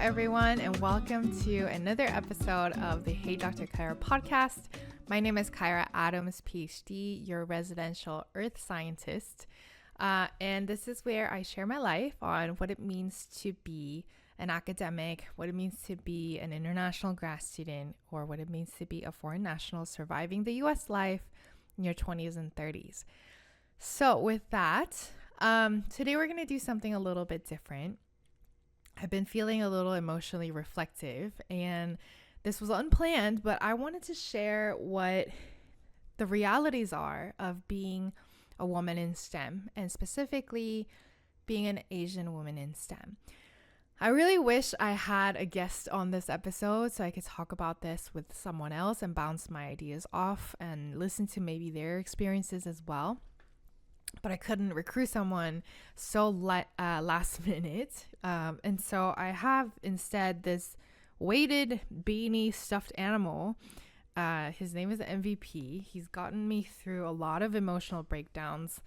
everyone, and welcome to another episode of the Hey Dr. Kyra podcast. My name is Kyra Adams, PhD, your residential earth scientist. And this is where I share my life on what it means to be an academic, what it means to be an international grad student, or what it means to be a foreign national surviving the US life in your 20s and 30s. So with that, today we're going to do something a little bit different. I've been feeling a little emotionally reflective, and this was unplanned, but I wanted to share what the realities are of being a woman in STEM, and specifically being an Asian woman in STEM. I really wish I had a guest on this episode so I could talk about this with someone else and bounce my ideas off and listen to maybe their experiences as well. But I couldn't recruit someone so last minute. And so I have instead this weighted beanie stuffed animal. His name is MVP. He's gotten me through a lot of emotional breakdowns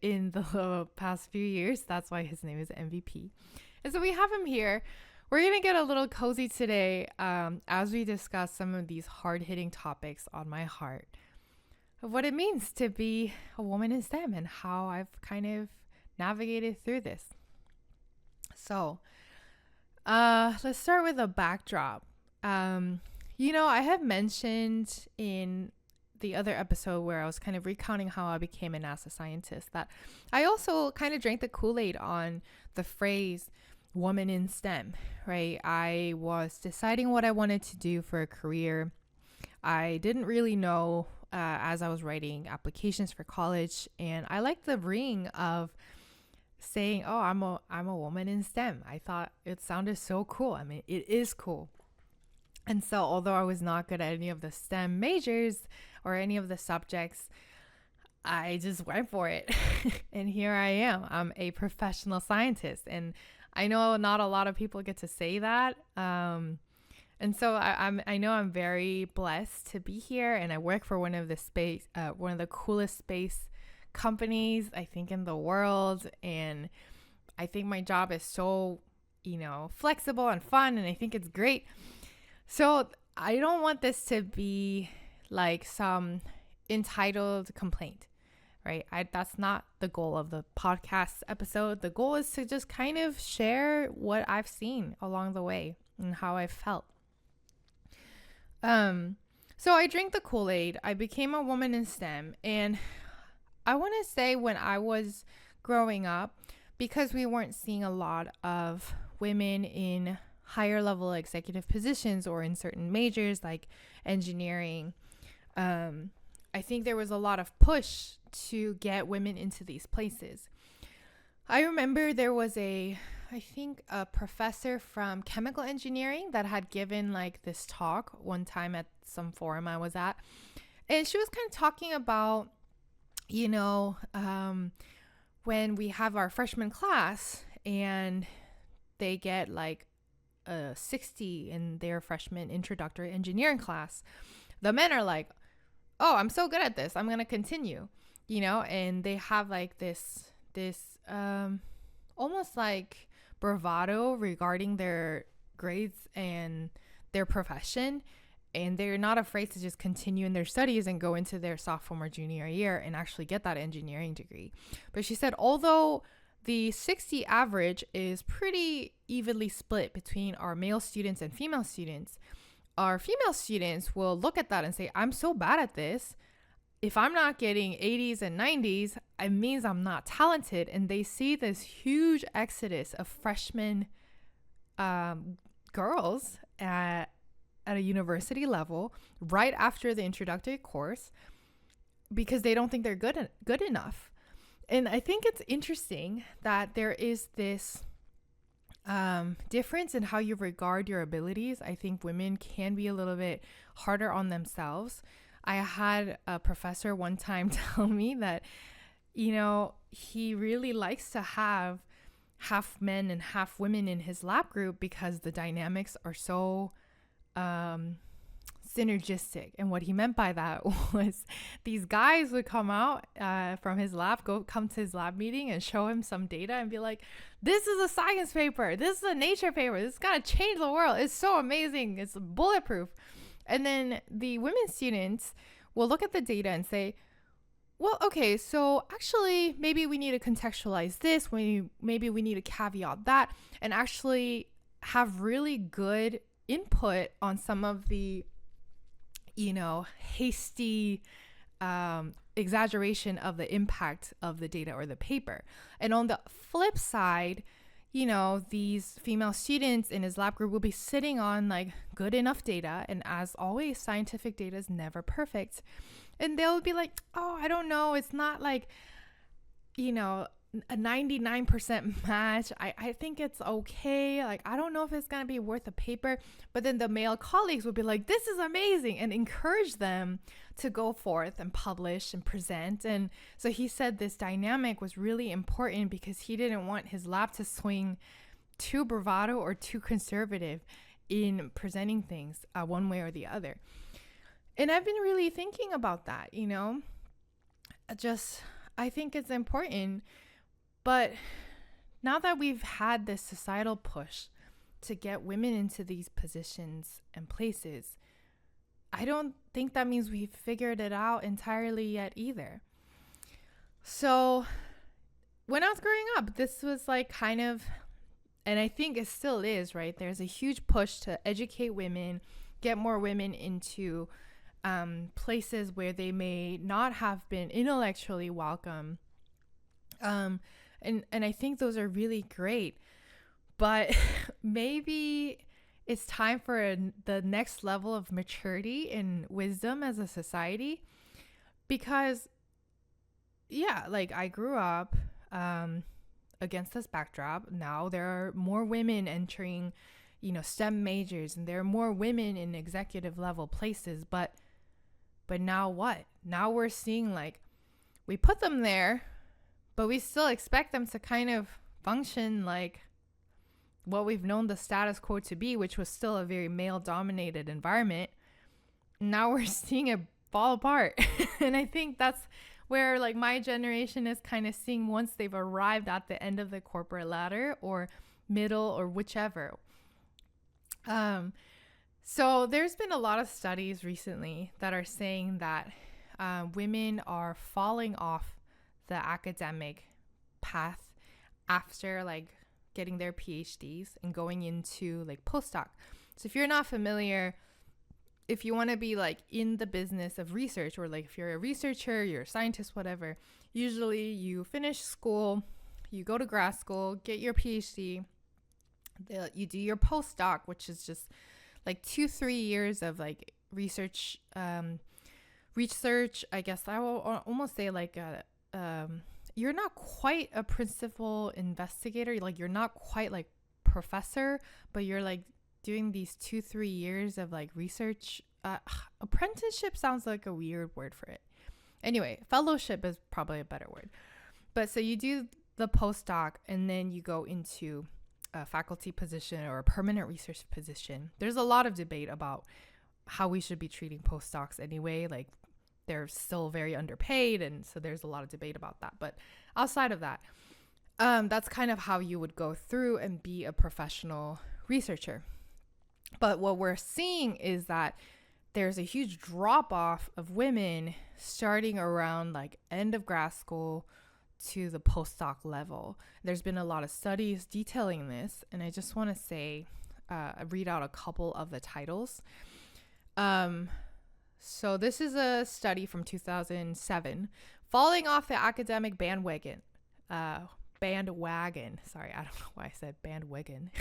in the past few years. That's why his name is MVP. And so we have him here. We're going to get a little cozy today as we discuss some of these hard-hitting topics on my heart of what it means to be a woman in STEM and how I've kind of navigated through this. So let's start with a backdrop. I have mentioned in the other episode where I was kind of recounting how I became a NASA scientist that I also kind of drank the Kool-Aid on the phrase woman in STEM, right? I was deciding what I wanted to do for a career. I didn't really know as I was writing applications for college, and I liked the ring of saying, "Oh, I'm a woman in STEM." I thought it sounded so cool. I mean, it is cool. And so, although I was not good at any of the STEM majors or any of the subjects, I just went for it. And here I am. I'm a professional scientist, and I know not a lot of people get to say that. And so I know I'm very blessed to be here, and I work for one of the coolest space companies I think in the world, and I think my job is so flexible and fun, and I think it's great. So I don't want this to be like some entitled complaint, right? That's not the goal of the podcast episode. The goal is to just kind of share what I've seen along the way and how I felt. So I drank the Kool-Aid. I became a woman in STEM, and I want to say when I was growing up, because we weren't seeing a lot of women in higher level executive positions or in certain majors like engineering, I think there was a lot of push to get women into these places. I remember there was a professor from chemical engineering that had given like this talk one time at some forum I was at. And she was kind of talking about, when we have our freshman class and they get like a 60 in their freshman introductory engineering class, the men are like, "Oh, I'm so good at this, I'm going to continue," and they have like this almost like bravado regarding their grades and their profession, and they're not afraid to just continue in their studies and go into their sophomore or junior year and actually get that engineering degree. But she said, although the 60 average is pretty evenly split between our male students and female students, our female students will look at that and say, "I'm so bad at this. If I'm not getting 80s and 90s, it means I'm not talented." And they see this huge exodus of freshman girls at a university level right after the introductory course because they don't think they're good enough. And I think it's interesting that there is this difference in how you regard your abilities. I think women can be a little bit harder on themselves. I had a professor one time tell me that, he really likes to have half men and half women in his lab group because the dynamics are so synergistic. And what he meant by that was these guys would come out from his lab, come to his lab meeting and show him some data and be like, this is a science paper. This is a nature paper. This is going to change the world. It's so amazing. It's bulletproof. And then the women students will look at the data and say, well, okay, so actually maybe we need to contextualize this. Maybe we need to caveat that, and actually have really good input on some of the, hasty exaggeration of the impact of the data or the paper. And on the flip side, these female students in his lab group will be sitting on like good enough data. And as always, scientific data is never perfect. And they'll be like, oh, I don't know. It's not like, a 99% match. I think it's okay. Like, I don't know if it's going to be worth a paper. But then the male colleagues would be like, this is amazing, and encourage them to go forth and publish and present. And so he said this dynamic was really important because he didn't want his lab to swing too bravado or too conservative in presenting things one way or the other. And I've been really thinking about that, I think it's important. But now that we've had this societal push to get women into these positions and places, I don't think that means we've figured it out entirely yet either. So when I was growing up, this was like kind of, and I think it still is, right? There's a huge push to educate women, get more women into places where they may not have been intellectually welcome. And I think those are really great, but maybe it's time for the next level of maturity and wisdom as a society, because like I grew up against this backdrop. Now there are more women entering, STEM majors, and there are more women in executive level places, but now what? Now we're seeing like we put them there, but we still expect them to kind of function like what we've known the status quo to be, which was still a very male-dominated environment. Now we're seeing it fall apart. And I think that's where like my generation is kind of seeing once they've arrived at the end of the corporate ladder or middle or whichever. So there's been a lot of studies recently that are saying that women are falling off the academic path after like getting their PhDs and going into like postdoc. So if you're not familiar, if you want to be like in the business of research, or like if you're a researcher, you're a scientist, whatever, usually you finish school, you go to grad school, get your PhD, you do your postdoc, which is just like 2-3 years of like research, I guess I will almost say like you're not quite a principal investigator, like you're not quite like professor, but you're like doing these 2-3 years of like research. Apprenticeship sounds like a weird word for it. Anyway, fellowship is probably a better word. But so you do the postdoc and then you go into a faculty position or a permanent research position. There's a lot of debate about how we should be treating postdocs anyway. Like they're still very underpaid, and so there's a lot of debate about that. But outside of that, that's kind of how you would go through and be a professional researcher. But what we're seeing is that there's a huge drop off of women starting around like end of grad school to the postdoc level. There's been a lot of studies detailing this, and I just want to say, read out a couple of the titles. So this is a study from 2007, falling off the academic bandwagon. Sorry, I don't know why I said bandwagon.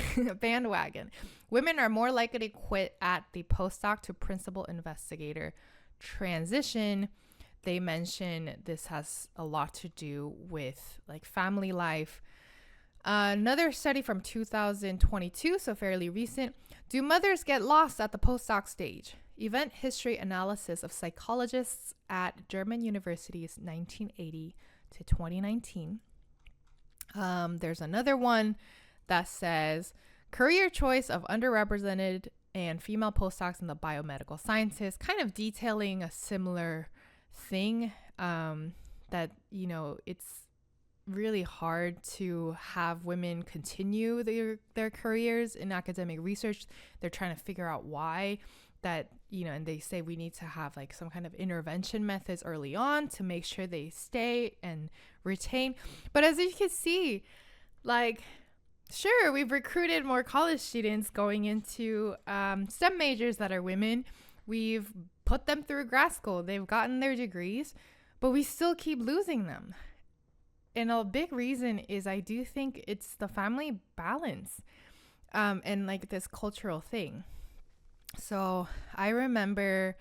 Bandwagon. Women are more likely to quit at the postdoc to principal investigator transition. They mention this has a lot to do with like family life. Another study from 2022, so fairly recent. Do mothers get lost at the postdoc stage? Event history analysis of psychologists at German universities 1980 to 2019. There's another one that says career choice of underrepresented and female postdocs in the biomedical sciences, kind of detailing a similar thing, that, it's really hard to have women continue their careers in academic research. They're trying to figure out why that, and they say we need to have like some kind of intervention methods early on to make sure they stay and retain. But as you can see, like, sure, we've recruited more college students going into STEM majors that are women. We've put them through grad school. They've gotten their degrees, but we still keep losing them. And a big reason is I do think it's the family balance, and like this cultural thing. So I remember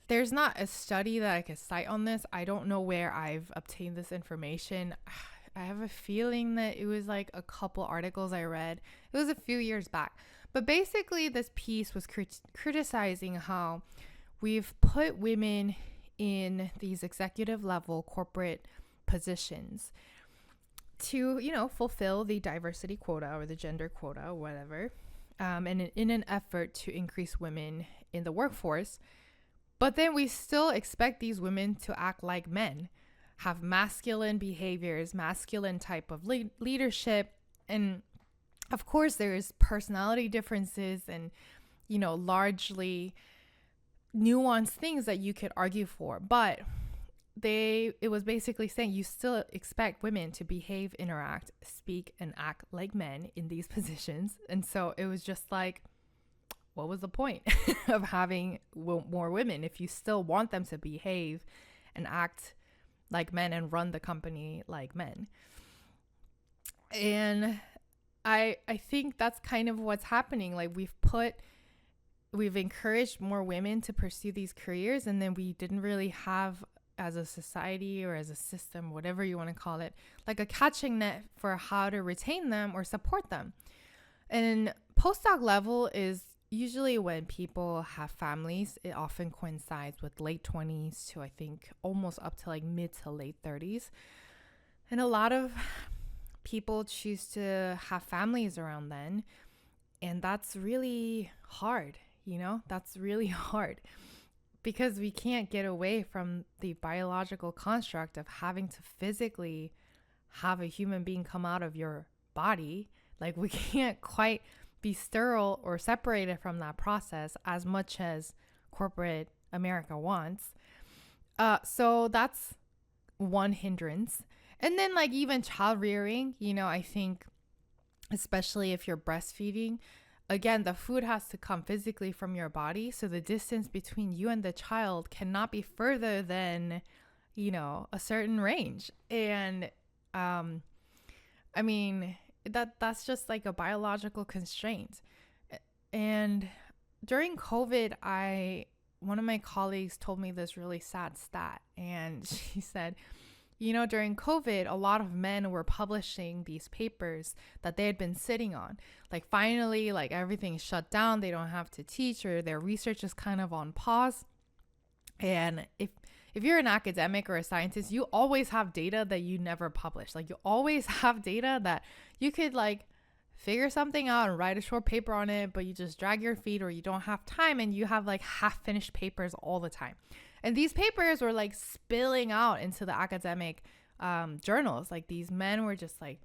there's not a study that I could cite on this. I don't know where I've obtained this information. I have a feeling that it was like a couple articles I read. It was a few years back. But basically this piece was criticizing how we've put women in these executive level corporate positions to, fulfill the diversity quota or the gender quota or whatever, and in an effort to increase women in the workforce. But then we still expect these women to act like men, have masculine behaviors, masculine type of leadership. And of course, there's personality differences and, largely nuanced things that you could argue for. But it was basically saying you still expect women to behave, interact, speak, and act like men in these positions. And so it was just like, what was the point of having more women if you still want them to behave and act like men and run the company like men? And I think that's kind of what's happening. Like we've encouraged more women to pursue these careers, and then we didn't really have, as a society or as a system, whatever you want to call it, like a catching net for how to retain them or support them. And postdoc level is usually when people have families. It often coincides with late 20s to, I think, almost up to like mid to late 30s. And a lot of people choose to have families around then. And that's really hard, that's really hard. Because we can't get away from the biological construct of having to physically have a human being come out of your body. Like we can't quite be sterile or separated from that process as much as corporate America wants. So that's one hindrance. And then like even child rearing, I think especially if you're breastfeeding, again, the food has to come physically from your body. So the distance between you and the child cannot be further than, a certain range. And I mean, that's just like a biological constraint. And during COVID, one of my colleagues told me this really sad stat. And she said, during COVID, a lot of men were publishing these papers that they had been sitting on. Like finally, like everything's shut down. They don't have to teach, or their research is kind of on pause. And if you're an academic or a scientist, you always have data that you never publish. Like you always have data that you could like figure something out and write a short paper on it, but you just drag your feet or you don't have time, and you have like half finished papers all the time. And these papers were like spilling out into the academic journals. Like these men were just like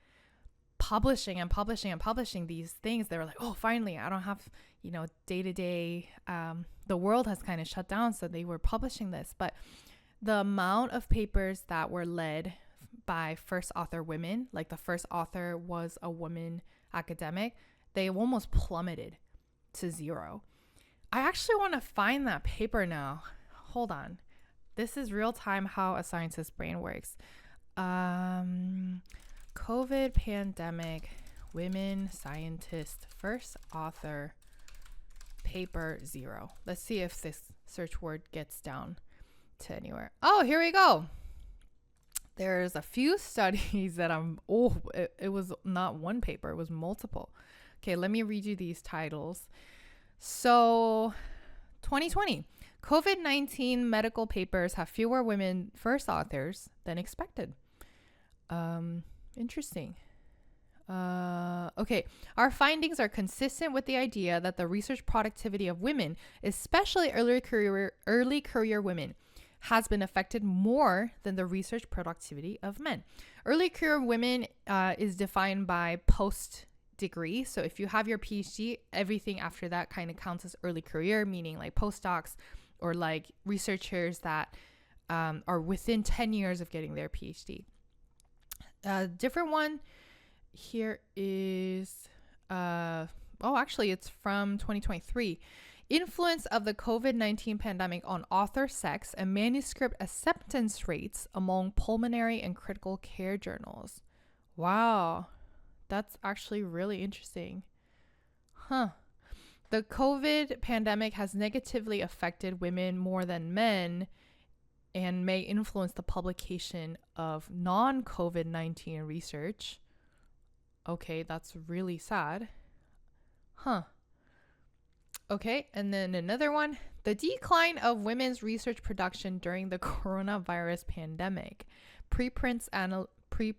publishing and publishing and publishing these things. They were like, oh, finally, I don't have, day to day. The world has kind of shut down. So they were publishing this. But the amount of papers that were led by first author women, like the first author was a woman academic, they almost plummeted to zero. I actually want to find that paper now. Hold on. This is real time how a scientist's brain works. COVID pandemic, women scientist, first author, paper 0. Let's see if this search word gets down to anywhere. Oh, here we go. There's a few studies that it was not one paper, it was multiple. Okay, let me read you these titles. So 2020, COVID-19 medical papers have fewer women first authors than expected. Interesting. Okay, our findings are consistent with the idea that the research productivity of women, especially early career women, has been affected more than the research productivity of men. Early career women is defined by post degree. So if you have your PhD, everything after that kind of counts as early career, meaning like postdocs or like researchers that are within 10 years of getting their PhD. Different one here is, actually, it's from 2023. Influence of the COVID-19 pandemic on author sex and manuscript acceptance rates among pulmonary and critical care journals. Wow, that's actually really interesting. The COVID pandemic has negatively affected women more than men and may influence the publication of non-COVID-19 research. Okay, that's really sad. Okay, and then another one. The decline of women's research production during the coronavirus pandemic. Preprint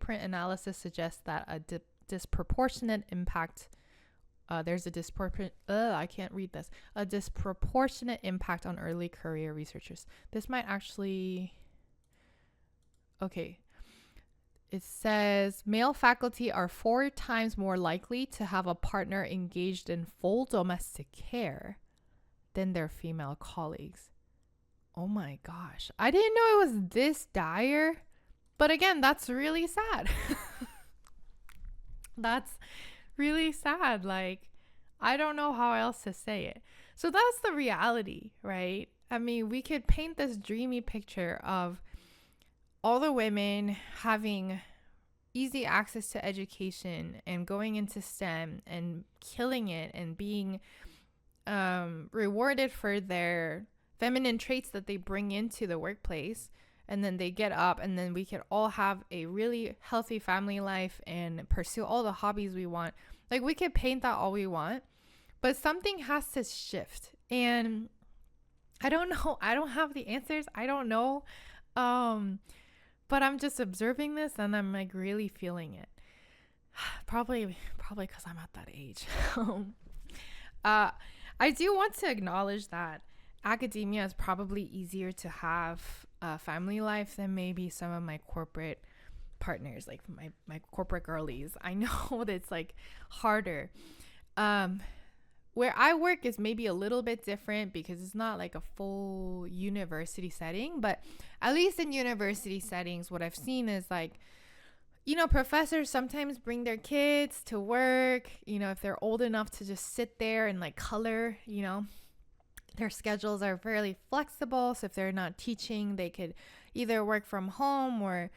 analysis suggests that a disproportionate impact a disproportionate impact on early career researchers. This might actually... Okay. It says male faculty are 4 times more likely to have a partner engaged in full domestic care than their female colleagues. Oh my gosh. I didn't know it was this dire. But again, that's really sad. That's really sad. Like, I don't know how else to say it. So that's the reality, right? I mean, we could paint this dreamy picture of all the women having easy access to education and going into STEM and killing it and being rewarded for their feminine traits that they bring into the workplace. And then they get up, and then we could all have a really healthy family life and pursue all the hobbies we want. Like, we could paint that all we want, but something has to shift. And I don't know. I don't have the answers. I don't know. But I'm just observing this, and I'm like really feeling it. Probably because I'm at that age. I do want to acknowledge that academia is probably easier to have a family life than maybe some of my corporate partners, like my corporate girlies. I know that it's like harder. Where I work is maybe a little bit different because it's not like a full university setting, but at least in university settings, what I've seen is like, you know, professors sometimes bring their kids to work, you know, if they're old enough to just sit there and like color, you know. Their schedules are fairly flexible. So if they're not teaching, they could either work from home or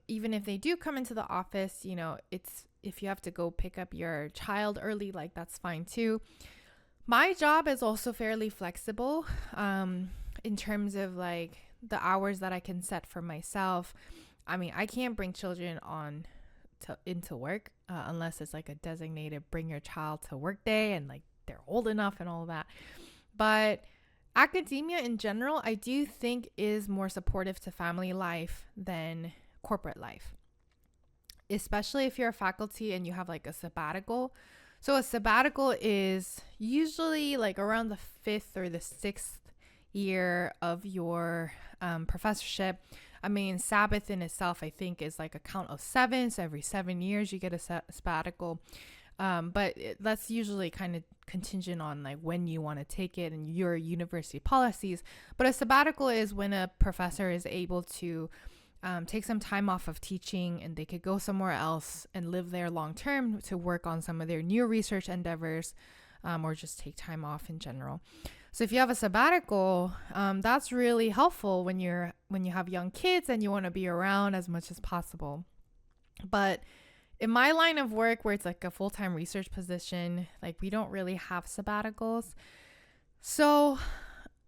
even if they do come into the office, you know, if you have to go pick up your child early, like that's fine too. My job is also fairly flexible in terms of like the hours that I can set for myself. I mean, I can't bring children into work unless it's like a designated bring your child to work day and like they're old enough and all that. But academia in general, I do think is more supportive to family life than corporate life, especially if you're a faculty and you have like a sabbatical. So a sabbatical is usually like around the 5th or the 6th year of your professorship. I mean, Sabbath in itself, I think, is like a count of 7. So every 7 years you get a sabbatical. But that's usually kind of contingent on like when you want to take it and your university policies. But a sabbatical is when a professor is able to take some time off of teaching and they could go somewhere else and live there long term to work on some of their new research endeavors or just take time off in general. So if you have a sabbatical, that's really helpful when you have young kids and you want to be around as much as possible. But in my line of work, where it's like a full-time research position, like we don't really have sabbaticals. So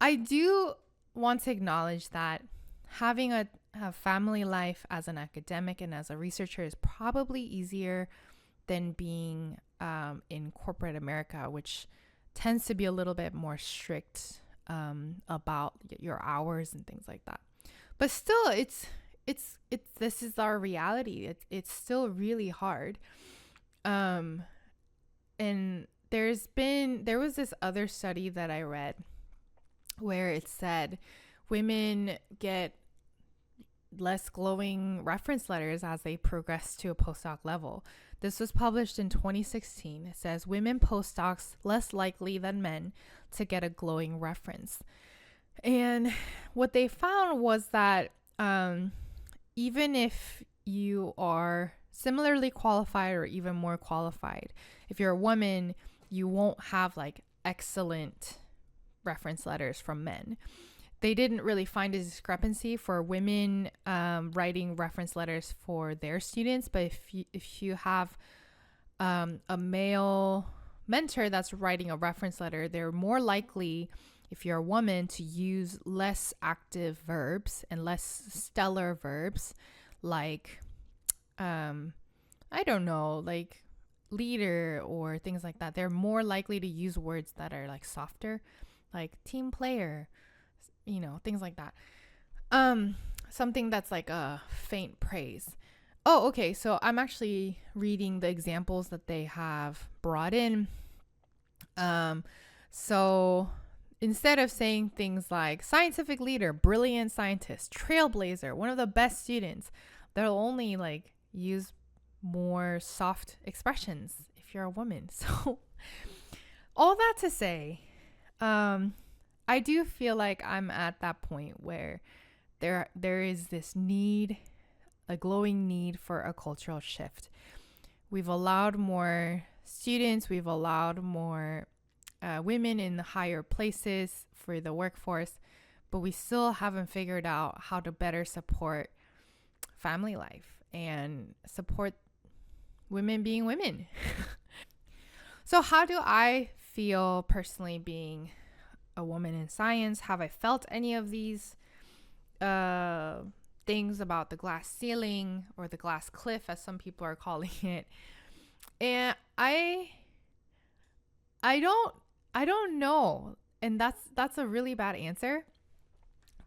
I do want to acknowledge that having a family life as an academic and as a researcher is probably easier than being in corporate America, which tends to be a little bit more strict about your hours and things like that. But still, it's this is our reality. It's still really hard. Um and there was this other study that I read where it said women get less glowing reference letters as they progress to a postdoc level. This was published in 2016. It says women postdocs less likely than men to get a glowing reference. And what they found was that even if you are similarly qualified or even more qualified, if you're a woman, you won't have like excellent reference letters from men. They didn't really find a discrepancy for women writing reference letters for their students, but if you have a male mentor that's writing a reference letter, they're more likely, if you're a woman, to use less active verbs and less stellar verbs like I don't know, like leader or things like that. They're more likely to use words that are like softer, like team player, things like that. Something that's like a faint praise. Oh, okay. So I'm actually reading the examples that they have brought in. So instead of saying things like scientific leader, brilliant scientist, trailblazer, one of the best students, they'll only like use more soft expressions if you're a woman. So all that to say, I do feel like I'm at that point where there is this need, a glowing need for a cultural shift. We've allowed more students, we've allowed more women in the higher places for the workforce, but we still haven't figured out how to better support family life and support women being women. So how do I feel personally being a woman in science? Have I felt any of these things about the glass ceiling or the glass cliff, as some people are calling it? And I don't know, and that's a really bad answer,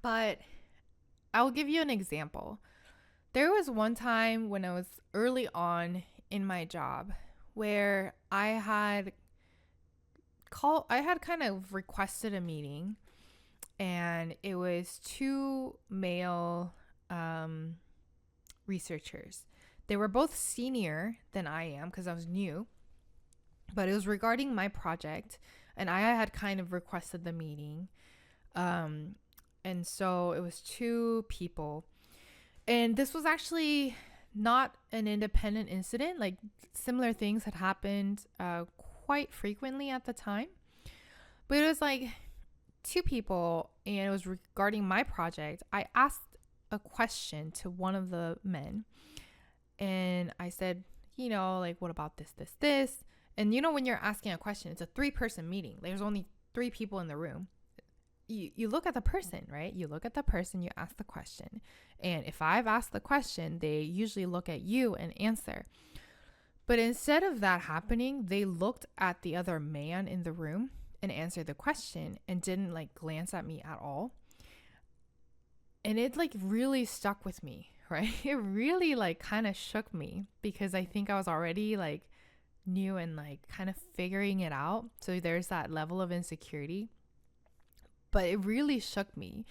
but I'll give you an example. There was one time when I was early on in my job where I had kind of requested a meeting, and it was two male researchers. They were both senior than I am because I was new, but it was regarding my project, and I had kind of requested the meeting. And so it was two people, and this was actually not an independent incident. Like similar things had happened quite frequently at the time, but it was like two people, and it was regarding my project. I asked a question to one of the men, and I said, like, what about this? And when you're asking a question, it's a 3-person meeting. There's only 3 people in the room. You look at the person, right? You look at the person, you ask the question. And if I've asked the question, they usually look at you and answer. But instead of that happening, they looked at the other man in the room and answered the question and didn't like glance at me at all. And it like really stuck with me, right? It really like kind of shook me because I think I was already like new and like kind of figuring it out. So there's that level of insecurity. But it really shook me.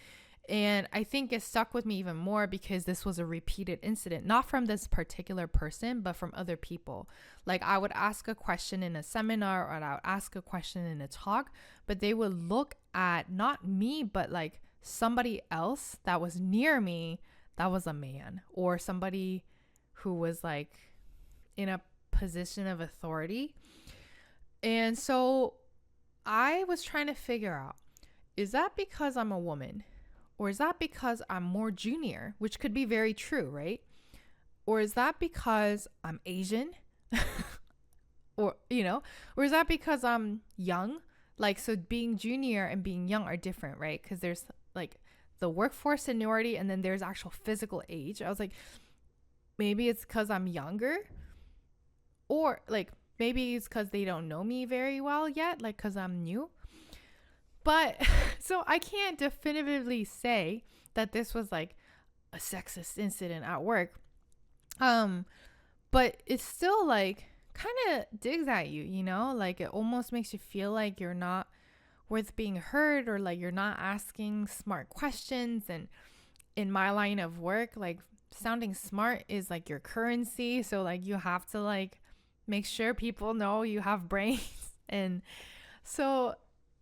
And I think it stuck with me even more because this was a repeated incident, not from this particular person, but from other people. Like I would ask a question in a seminar or I would ask a question in a talk, but they would look at not me, but like somebody else that was near me that was a man or somebody who was like in a position of authority. And so I was trying to figure out, is that because I'm a woman? Or is that because I'm more junior, which could be very true, right? Or is that because I'm Asian? or is that because I'm young? Like, so being junior and being young are different, right? Because there's like the workforce seniority and then there's actual physical age. I was like, maybe it's because I'm younger, or like maybe it's because they don't know me very well yet, like because I'm new. But so I can't definitively say that this was like a sexist incident at work. But it's still like kind of digs at you, you know, like it almost makes you feel like you're not worth being heard, or like you're not asking smart questions. And in my line of work, like sounding smart is like your currency. So like you have to like make sure people know you have brains. And so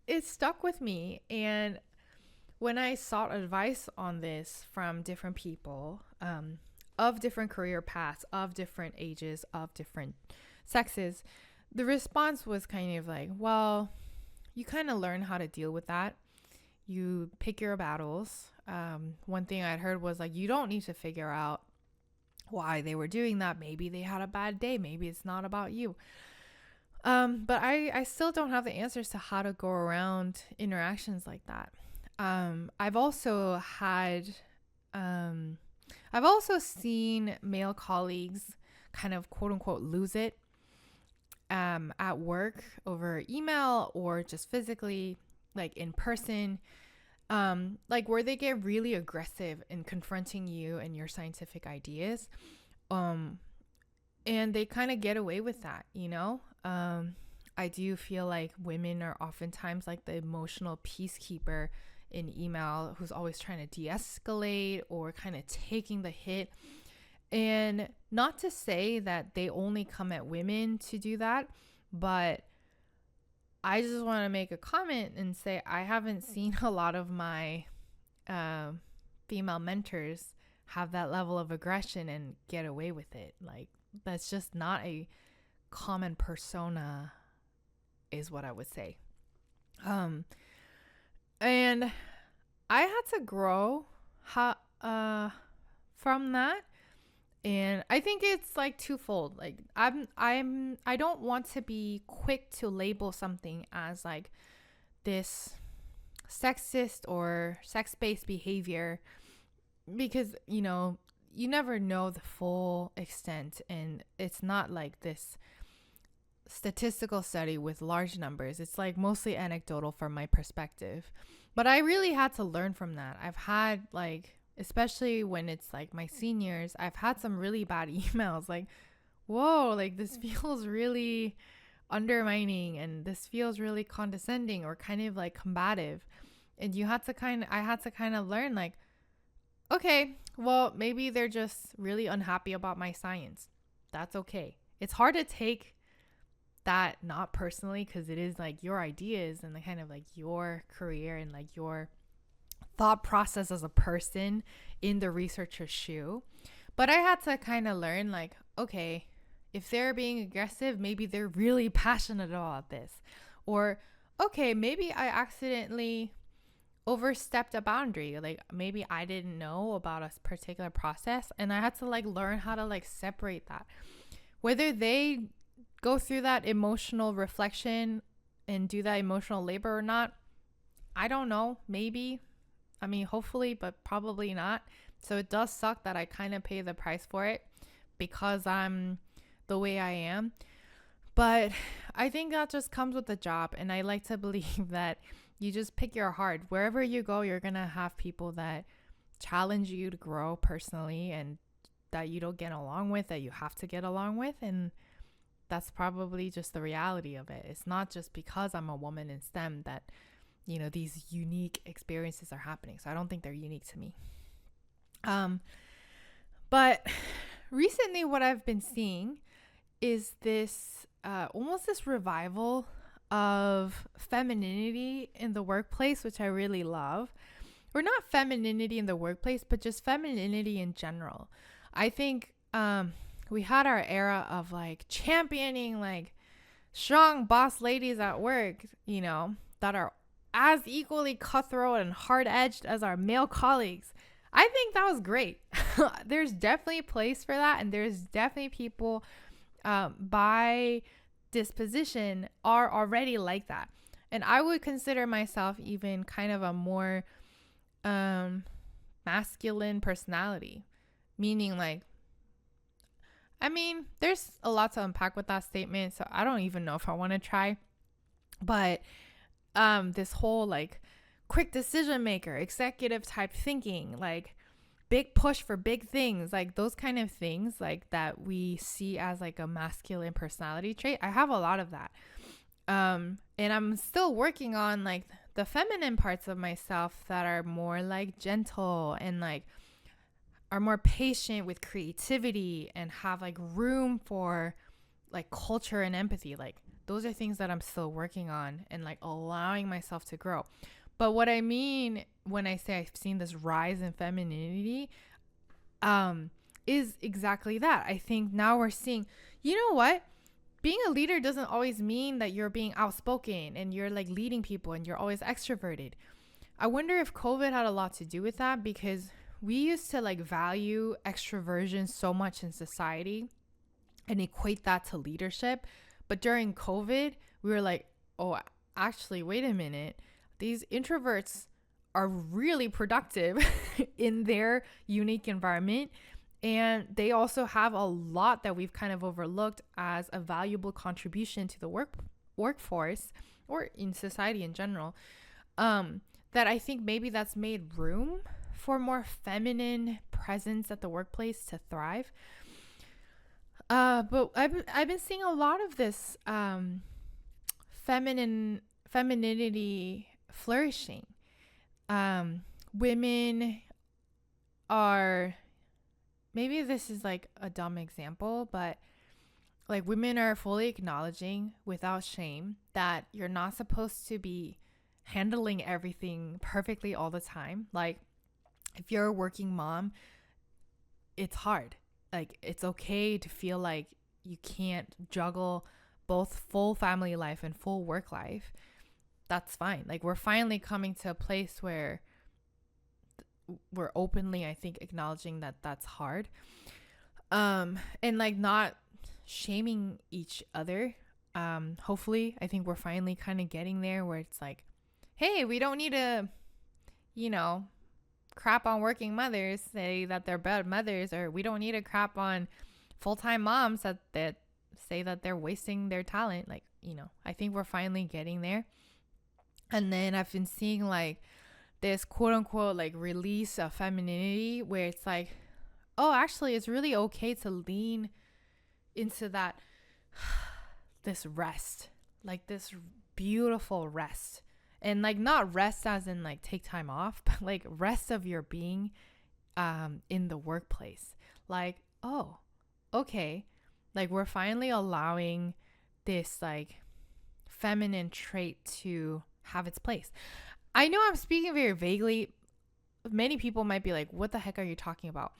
it stuck with me. And when I sought advice on this from different people, of different career paths, of different ages, of different sexes, the response was kind of like, well, you kind of learn how to deal with that. You pick your battles. One thing I'd heard was like, you don't need to figure out why they were doing that. Maybe they had a bad day. Maybe it's not about you. But I still don't have the answers to how to go around interactions like that. I've also seen male colleagues kind of quote unquote lose it at work over email or just physically, like in person, like where they get really aggressive in confronting you and your scientific ideas. And they kind of get away with that, you know? I do feel like women are oftentimes like the emotional peacekeeper in email, who's always trying to de-escalate or kind of taking the hit. And not to say that they only come at women to do that, but I just want to make a comment and say I haven't seen a lot of my female mentors have that level of aggression and get away with it. Like, that's just not a common persona, is what I would say. And I had to grow from that. And I think it's like twofold. Like I don't want to be quick to label something as like this sexist or sex-based behavior, because, you know, you never know the full extent, and it's not like this statistical study with large numbers. It's like mostly anecdotal from my perspective. But I really had to learn from that. I've had like, especially when it's like my seniors, I've had some really bad emails like, whoa, like this feels really undermining, and this feels really condescending or kind of like combative. And I had to kind of learn like, okay, well, maybe they're just really unhappy about my science. That's okay. It's hard to take that not personally, because it is like your ideas and the kind of like your career and like your thought process as a person in the researcher's shoe. But I had to kind of learn like, okay, if they're being aggressive, maybe they're really passionate about this. Or, okay, maybe I accidentally overstepped a boundary. Like maybe I didn't know about a particular process, and I had to like learn how to like separate that. Whether they go through that emotional reflection and do that emotional labor or not, I don't know. Maybe. I mean, hopefully, but probably not. So it does suck that I kind of pay the price for it because I'm the way I am. But I think that just comes with the job. And I like to believe that you just pick your heart. Wherever you go, you're going to have people that challenge you to grow personally and that you don't get along with, that you have to get along with. And that's probably just the reality of it. It's not just because I'm a woman in STEM that, you know, these unique experiences are happening. So I don't think they're unique to me. But recently what I've been seeing is this almost this revival of femininity in the workplace, which I really love. Or not femininity in the workplace, but just femininity in general. I think we had our era of like championing like strong boss ladies at work, you know, that are as equally cutthroat and hard-edged as our male colleagues. I think that was great. There's definitely a place for that, and there's definitely people by disposition are already like that. And I would consider myself even kind of a more masculine personality, meaning like, I mean, there's a lot to unpack with that statement, so I don't even know if I want to try. But this whole like quick decision maker, executive type thinking, like big push for big things, like those kind of things, like that we see as like a masculine personality trait. I have a lot of that. And I'm still working on like the feminine parts of myself that are more like gentle and like are more patient with creativity and have like room for like culture and empathy. Like those are things that I'm still working on and like allowing myself to grow. But what I mean when I say I've seen this rise in femininity, is exactly that. I think now we're seeing, you know what? Being a leader doesn't always mean that you're being outspoken and you're like leading people and you're always extroverted. I wonder if COVID had a lot to do with that, because we used to like value extroversion so much in society and equate that to leadership. But during COVID, we were like, oh, actually, wait a minute. These introverts are really productive in their unique environment. And they also have a lot that we've kind of overlooked as a valuable contribution to the workforce or in society in general. That I think maybe that's made room for more feminine presence at the workplace to thrive. But I've been seeing a lot of this femininity flourishing. Women are, maybe this is like a dumb example, but like women are fully acknowledging without shame that you're not supposed to be handling everything perfectly all the time. Like if you're a working mom, it's hard. Like it's okay to feel like you can't juggle both full family life and full work life. That's fine. Like we're finally coming to a place where we're openly, I think, acknowledging that that's hard. And like not shaming each other. Hopefully, I think we're finally kind of getting there where it's like, hey, we don't need to, crap on working mothers, say that they're bad mothers, or we don't need to crap on full-time moms that say that they're wasting their talent. Like, I think we're finally getting there. And then I've been seeing like this quote unquote like release of femininity where it's like, oh, actually it's really okay to lean into that this rest, like this beautiful rest. And like not rest as in like take time off, but like rest of your being in the workplace. Like, oh, okay, like we're finally allowing this like feminine trait to have its place. I know I'm speaking very vaguely. Many people might be like, what the heck are you talking about?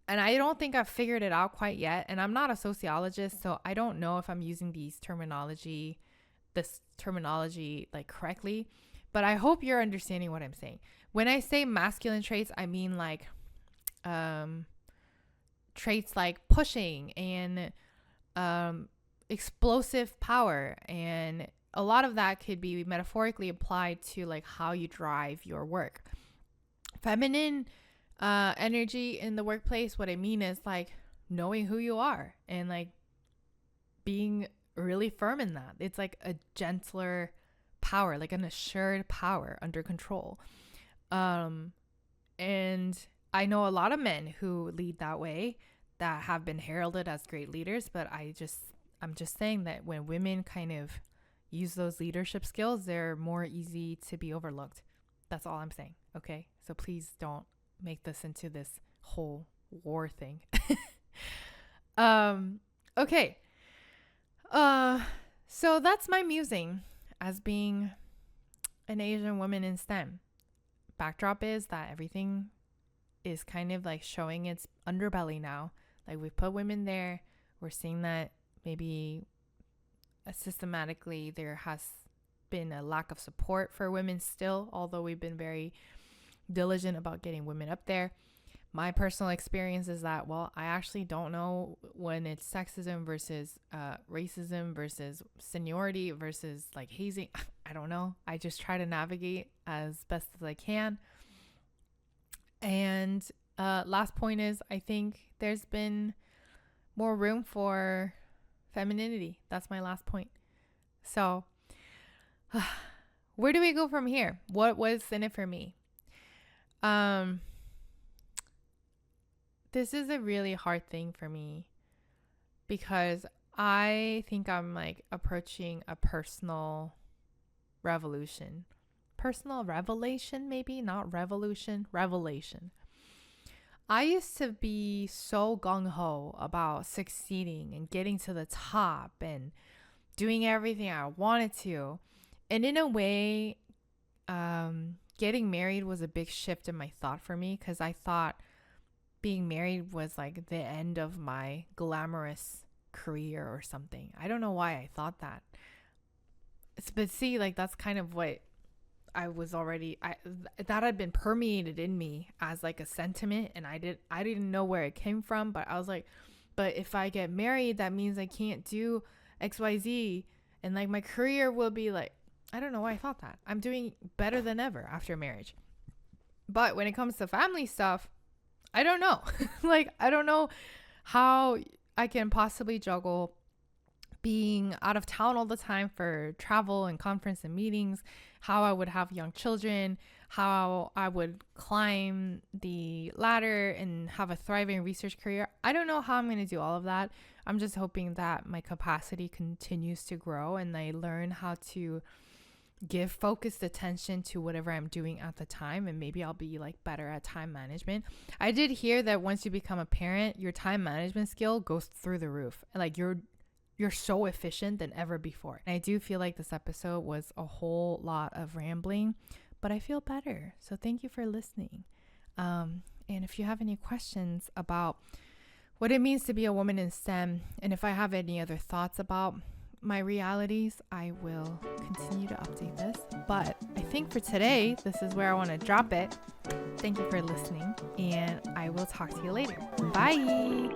And I don't think I've figured it out quite yet. And I'm not a sociologist, so I don't know if I'm using this terminology like correctly. But I hope you're understanding what I'm saying. When I say masculine traits, I mean like traits like pushing and explosive power, and a lot of that could be metaphorically applied to like how you drive your work. Feminine energy in the workplace, what I mean is like knowing who you are and like being really firm in that. It's like a gentler power, like an assured power under control. And I know a lot of men who lead that way that have been heralded as great leaders, but I'm just saying that when women kind of use those leadership skills, they're more easy to be overlooked. That's all I'm saying. Okay. So please don't make this into this whole war thing. Okay. So that's my musing as being an Asian woman in STEM. Backdrop is that everything is kind of like showing its underbelly now. Like we've put women there. We're seeing that maybe systematically there has been a lack of support for women still, although we've been very diligent about getting women up there. My personal experience is that, well, I actually don't know when it's sexism versus racism versus seniority versus like hazing. I don't know. I just try to navigate as best as I can. And last point is, I think there's been more room for femininity. That's my last point. So where do we go from here? What was in it for me? this is a really hard thing for me because I think I'm like approaching a personal revolution. Personal revelation, maybe? Not revolution, revelation. I used to be so gung-ho about succeeding and getting to the top and doing everything I wanted to. And in a way, getting married was a big shift in my thought for me because I thought being married was like the end of my glamorous career or something. I don't know why I thought that. But see, like that's kind of what I was already that had been permeated in me as like a sentiment, and I didn't know where it came from, but I was like, but if I get married, that means I can't do XYZ, and like my career will be like, I don't know why I thought that. I'm doing better than ever after marriage. But when it comes to family stuff, I don't know. Like I don't know how I can possibly juggle being out of town all the time for travel and conference and meetings, how I would have young children, how I would climb the ladder and have a thriving research career. I don't know how I'm going to do all of that. I'm just hoping that my capacity continues to grow and I learn how to give focused attention to whatever I'm doing at the time, and maybe I'll be like better at time management. I did hear that once you become a parent, your time management skill goes through the roof. Like you're so efficient than ever before. And I do feel like this episode was a whole lot of rambling, but I feel better. So thank you for listening. And if you have any questions about what it means to be a woman in STEM, and if I have any other thoughts about my realities, I will continue to update this. But I think for today, this is where I want to drop it. Thank you for listening, and I will talk to you later. Bye.